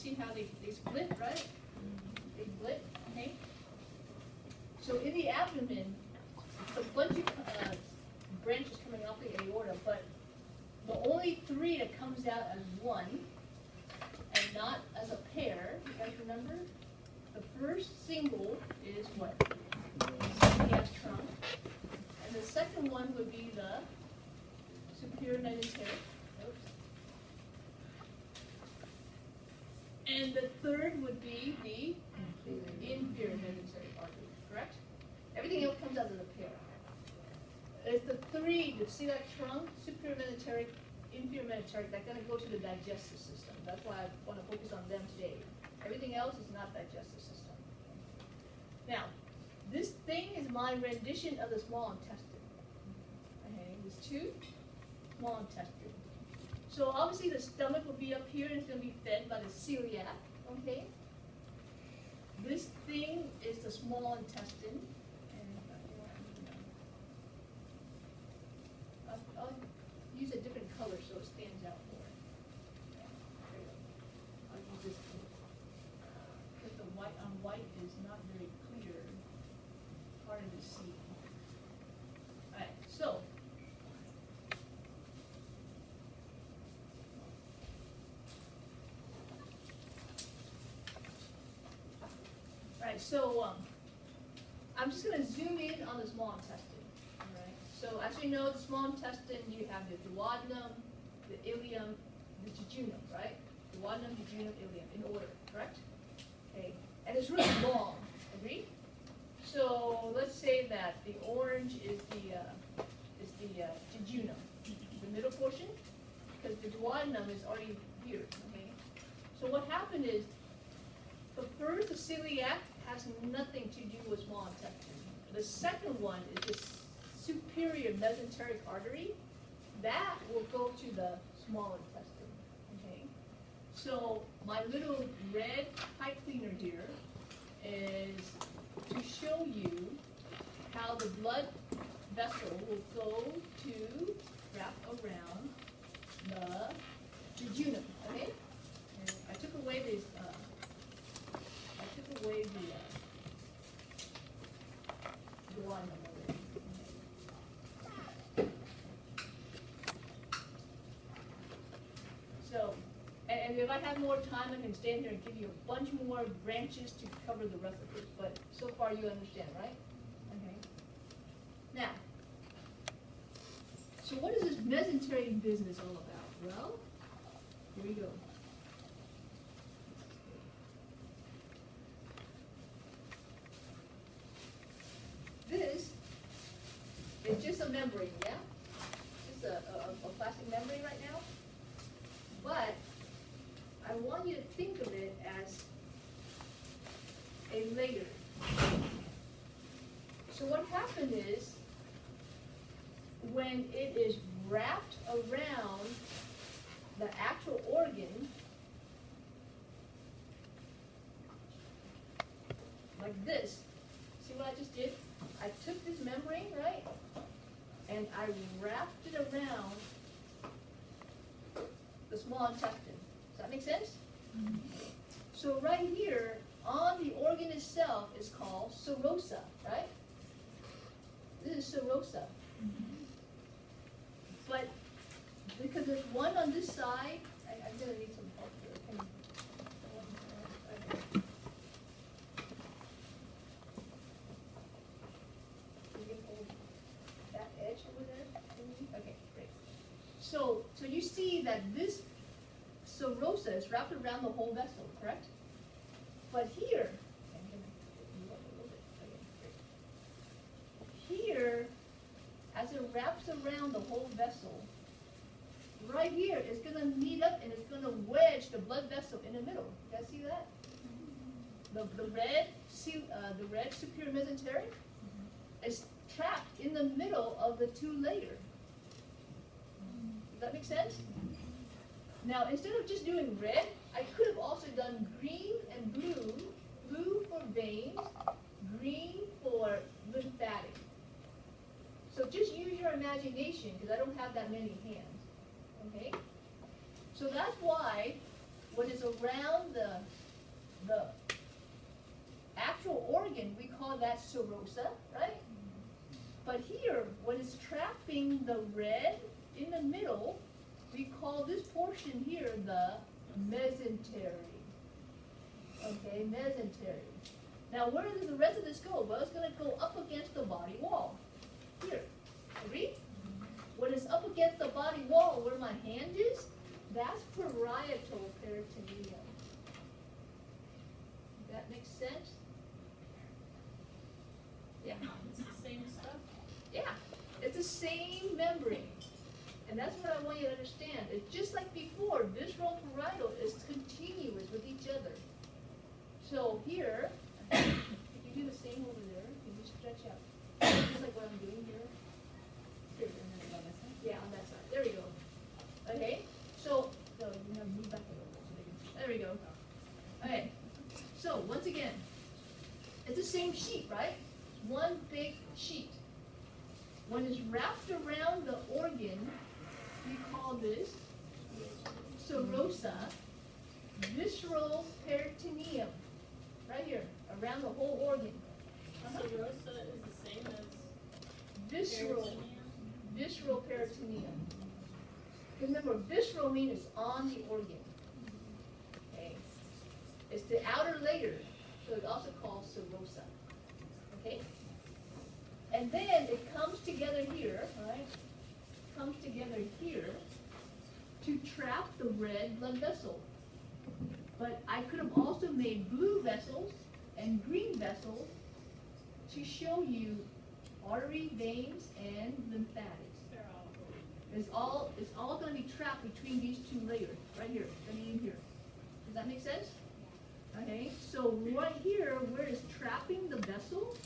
see how they split, right? They split, okay? So in the abdomen, it's a bunch of branches coming off the aorta, but the only three that comes out as one and not as a pair, you guys remember? The first single is what? Celiac trunk. And the second one would be the superior mesenteric. Oops. And the third would be the inferior mesenteric artery, correct? Everything else comes out as a pair. It's the three, the celiac trunk, superior mesenteric, inferior mesenteric, that's going to go to the digestive system. That's why I want to focus on them today. Everything else is not digestive system. Now, this thing is my rendition of the small intestine. Okay, there's two, small intestine. So obviously the stomach will be up here and it's going to be fed by the celiac. Okay. This thing is the small intestine. I'll use a different color so it stands out more. I'll use this color. Because the white on white is not very clear. Hard to see. Alright, so I'm just going to zoom in on the small intestine. So as we know, the small intestine, you have the duodenum, the ileum, the jejunum, right? Duodenum, jejunum, ileum, in order, correct? Okay, and it's really long, agree? So let's say that the orange is the jejunum, the middle portion, because the duodenum is already here, okay? So what happened is, the first, the celiac, has nothing to do with small intestine. The second one is this superior mesenteric artery, that will go to the small intestine, okay? So my little red pipe cleaner here is to show you how the blood vessel will go to wrap around the jejunum, okay? And I took away this, the one. So, and if I have more time, I can stand here and give you a bunch more branches to cover the rest of it. But so far, you understand, right? Okay. Now, so what is this mesenteric business all about? Well, here we go. This is just a membrane, yeah? Just a plastic membrane right now. But I want you to think of it as a layer. So what happened is, when it is wrapped around the actual organ, like this, see what I just did? I took this membrane, right, and I wrapped it around the small intestine. Does that make sense? Mm-hmm. So right here, on the organ itself is called serosa, right? This is serosa. Mm-hmm. But because there's one on this side, I'm going to need some help here. Okay, great. So you see that this serosa is wrapped around the whole vessel, correct? But here, as it wraps around the whole vessel, right here is going to meet up and it's going to wedge the blood vessel in the middle. You guys see that? The red superior mesenteric is trapped in the middle of the two layers. Does that make sense? Now, instead of just doing red, I could have also done green and blue. Blue for veins, green for lymphatic. So just use your imagination, because I don't have that many hands. Okay? So that's why what is around the actual organ, we call that serosa, right? But here, what is trapping the red in the middle, we call this portion here the mesentery. Okay, mesentery. Now, where does the rest of this go? Well, it's going to go up against the body wall. Here, agree? When it's up against the body wall, where my hand is, that's parietal peritoneum. That makes sense? Yeah. It's the same stuff? Yeah, it's the same membrane. And that's what I want you to understand. It's just like before, visceral and parietal is continuous with each other. So here, if you do the same over there, you just stretch out. Just like what I'm doing here. Here, yeah, on that side. There we go. Okay, so, no, you have to move back a little bit. So they can, there we go. Okay, so once again, it's the same sheet, right? One big sheet. When it's wrapped around the organ, we call this serosa, visceral peritoneum. Right here, around the whole organ. Serosa is the same as Visceral, peritoneum? visceral peritoneum. Remember, visceral means it's on the organ. Okay, it's the outer layer, so it's also called serosa. Okay, and then it comes together here, right? Comes together here to trap the red blood vessel. But I could have also made blue vessels and green vessels to show you artery, veins, and lymphatics. It's all going to be trapped between these two layers, right here, right in here. Does that make sense? Okay, so right here, where it's trapping the vessel,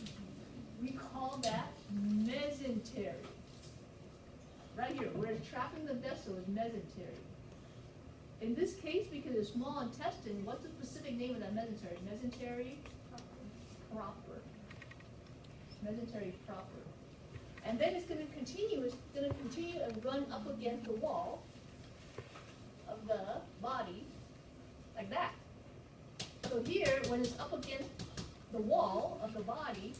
we call that mesentery. Right here, where it's trapping the vessel is mesentery. In this case, because it's small intestine, what's the specific name of that mesentery? Mesentery proper. Mesentery proper. And then it's going to continue and run up against the wall of the body, like that. So here, when it's up against the wall of the body,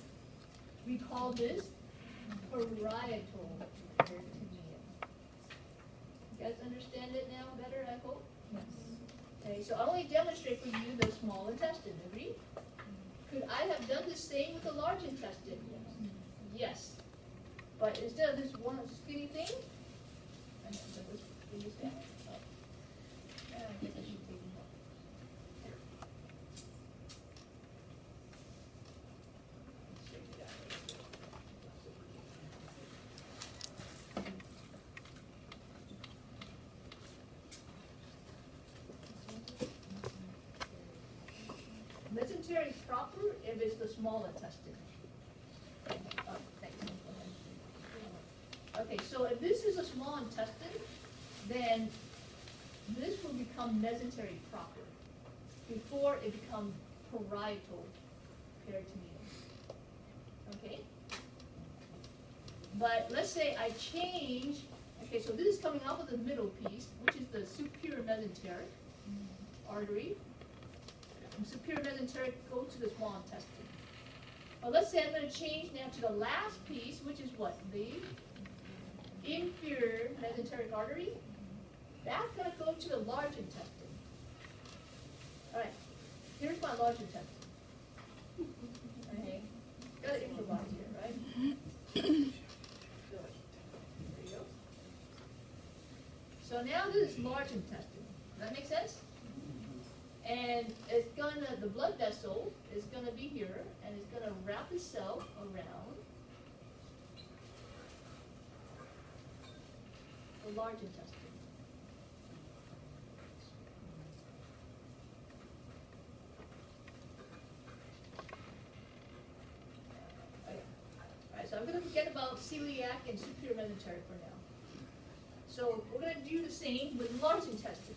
we call this parietal peritoneum. You guys understand it now better, I hope? Yes. Okay, so I only demonstrate for you the small intestine, agree? Could I have done the same with the large intestine? Yes. But instead of this one skinny thing, I know, but this skinny thing. Oh. I guess I should take it off. Here. Let's straighten it out right here. Mesentery proper if it's the small intestine. Oh, thanks. Okay, so if this is a small intestine, then this will become mesentery proper before it becomes parietal peritoneum. Okay? But let's say I change, okay, so this is coming off of the middle piece, which is the superior mesenteric artery. From superior mesenteric go to the small intestine. Well, let's say I'm going to change now to the last piece, which is what? The inferior mesenteric artery. That's going to go to the large intestine. All right, here's my large intestine. Okay, got to improvise here, right? Good. There you go. So now this is large intestine. Does that make sense? And it's gonna, the blood vessel is gonna be here, and it's gonna wrap itself around the large intestine. Okay. Alright, so I'm gonna forget about celiac and superior mesenteric for now. So we're gonna do the same with large intestine.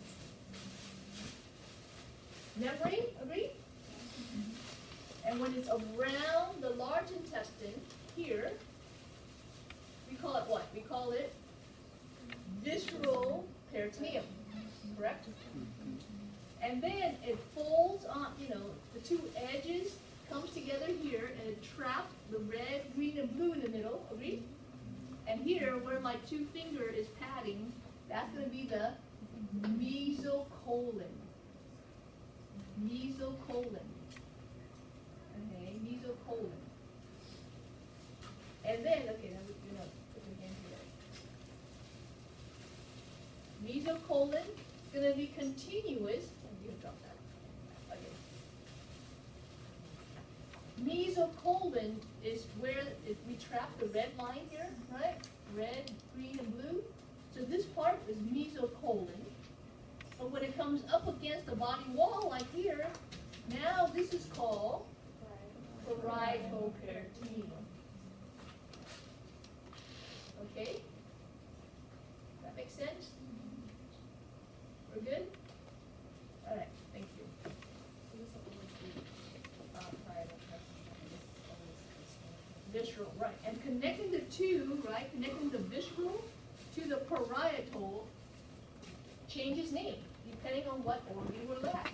Membrane, agree? And when it's around the large intestine, here, we call it what? We call it visceral peritoneum, correct? And then it folds on, the two edges comes together here and it traps the red, green, and blue in the middle, agree? And here, where my two finger is patting, that's gonna be the mesocolon. Mesocolon. Okay, mesocolon. And then, okay, now we're gonna put your hand here. Mesocolon is gonna be continuous. You can drop that. Okay. Mesocolon is where we trap the red line here, right? Red, green, and blue. So this part is mesocolon. But when it comes up against the body wall, like here, now this is called parietoperitoneum. Okay? That makes sense? We're good? All right, thank you. Visceral, right. And connecting the two, right, connecting the visceral to the parietal changes name, depending on what organ we're at.